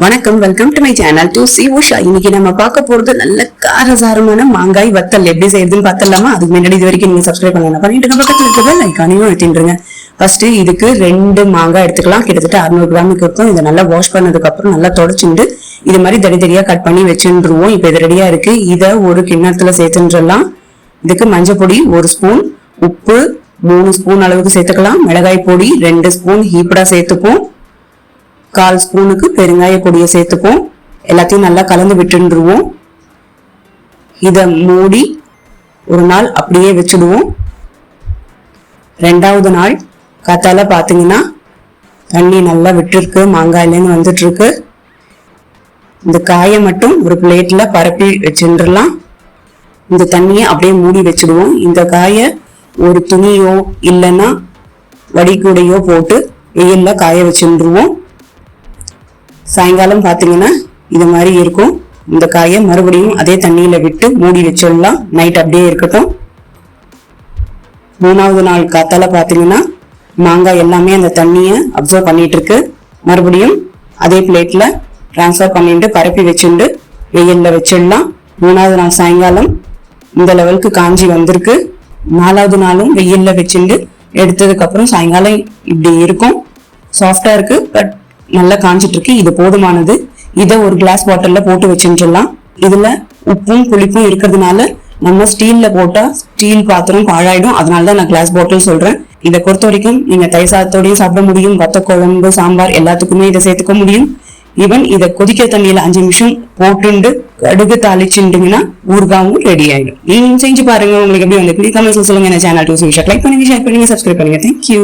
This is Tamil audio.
வணக்கம், welcome to my channel to C Usha. இன்னைக்கு நம்ம பார்க்க போறது நல்ல காரசாரமான மாங்காய் வத்தல் எப்படி செய்யுதுன்னு பார்த்தலாமா? அதுக்கு முன்னாடி இது வரைக்கும் நீங்க சப்ஸ்கிரைப் பண்ணலாம் பண்ணிட்டு பக்கத்துல இருக்கிறத லைக் அணியும் எடுத்துருங்க. ஃபர்ஸ்ட் இதுக்கு 2 மாங்காய் எடுத்துக்கலாம். கிட்டத்தட்ட 600 கிராமுக்கு இருக்கும். இதை நல்லா வாஷ் பண்ணதுக்கு அப்புறம் நல்லா தொடச்சுண்டு இது மாதிரி தனித்தனியா கட் பண்ணி வச்சுருவோம். இப்ப இது ரெடியா இருக்கு. இதை ஒரு கிண்ணத்துல சேர்த்துன்றலாம். இதுக்கு மஞ்சள் பொடி 1 ஸ்பூன், உப்பு 3 ஸ்பூன் அளவுக்கு சேர்த்துக்கலாம். மிளகாய் பொடி 2 ஸ்பூன் ஹீப்டா சேர்த்துப்போம். 1/4 ஸ்பூனுக்கு பெருங்காய பொடியை சேர்த்துப்போம். எல்லாத்தையும் நல்லா கலந்து விட்டுருவோம். இத மூடி ஒரு நாள் அப்படியே வச்சுடுவோம். 2வது நாள் காத்தால பாத்தீங்கன்னா தண்ணி நல்லா விட்டுருக்கு, மாங்காயிலேருந்து வந்துட்டு இருக்கு. இந்த காயை மட்டும் ஒரு பிளேட்ல பரப்பி வச்சுடலாம். இந்த தண்ணியை அப்படியே மூடி வச்சுடுவோம். இந்த காயை ஒரு துணியோ இல்லைன்னா வடிகூடையோ போட்டு வெயில்ல காய வச்சுருவோம். சாயங்காலம் பாத்தீங்கன்னா இது மாதிரி இருக்கும். இந்த காயை மறுபடியும் அதே தண்ணியில விட்டு மூடி வச்சிடலாம். நைட் அப்படியே இருக்கட்டும். 3வது நாள் காத்தால பாத்தீங்கன்னா மாங்காய் எல்லாமே அந்த தண்ணியை அப்சர்வ் பண்ணிட்டு இருக்கு. மறுபடியும் அதே பிளேட்ல டிரான்ஸ்ஃபர் பண்ணிட்டு பரப்பி வச்சுட்டு வெயில்ல வச்சிடலாம். 3வது நாள் சாயங்காலம் இந்த லெவலுக்கு காஞ்சி வந்திருக்கு. 4வது நாளும் வெயில்ல வச்சுட்டு எடுத்ததுக்கு அப்புறம் சாயங்காலம் இப்படி இருக்கும். சாஃப்டா இருக்கு, பட் நல்லா காஞ்சிட்டு இருக்கு. இது போதுமானது. இதை ஒரு கிளாஸ் பாட்டில்ல போட்டு வச்சுடலாம். இதுல உப்பும் புளிப்பும் இருக்கிறதுனால நம்ம ஸ்டீல்ல போட்டா ஸ்டீல் பாத்திரம் பாழாயிடும். அதனாலதான் நான் கிளாஸ் பாட்டில் சொல்றேன். இதை பொறுத்த வரைக்கும் நீங்க தயிர் சாதத்தோடையும் சாப்பிட முடியும். வத்த குழம்பு, சாம்பார் எல்லாத்துக்குமே இதை சேர்த்துக்க முடியும். ஈவன் இதை கொதிக்க தண்ணியில 5 நிமிஷம் போட்டுண்டு கடுகு தாளிச்சுட்டீங்கன்னா ஊறுகாவும் ரெடி ஆயிடும். நீங்க செஞ்சு பாருங்க. உங்களுக்கு எப்படி வந்து கமெண்ட்ஸ்ல சொல்லுங்க. Channel to C Usha like பண்ணுங்க, ஷேர் பண்ணுங்க, சப்ஸ்கிரைப் பண்ணுங்க. தேங்க்யூ.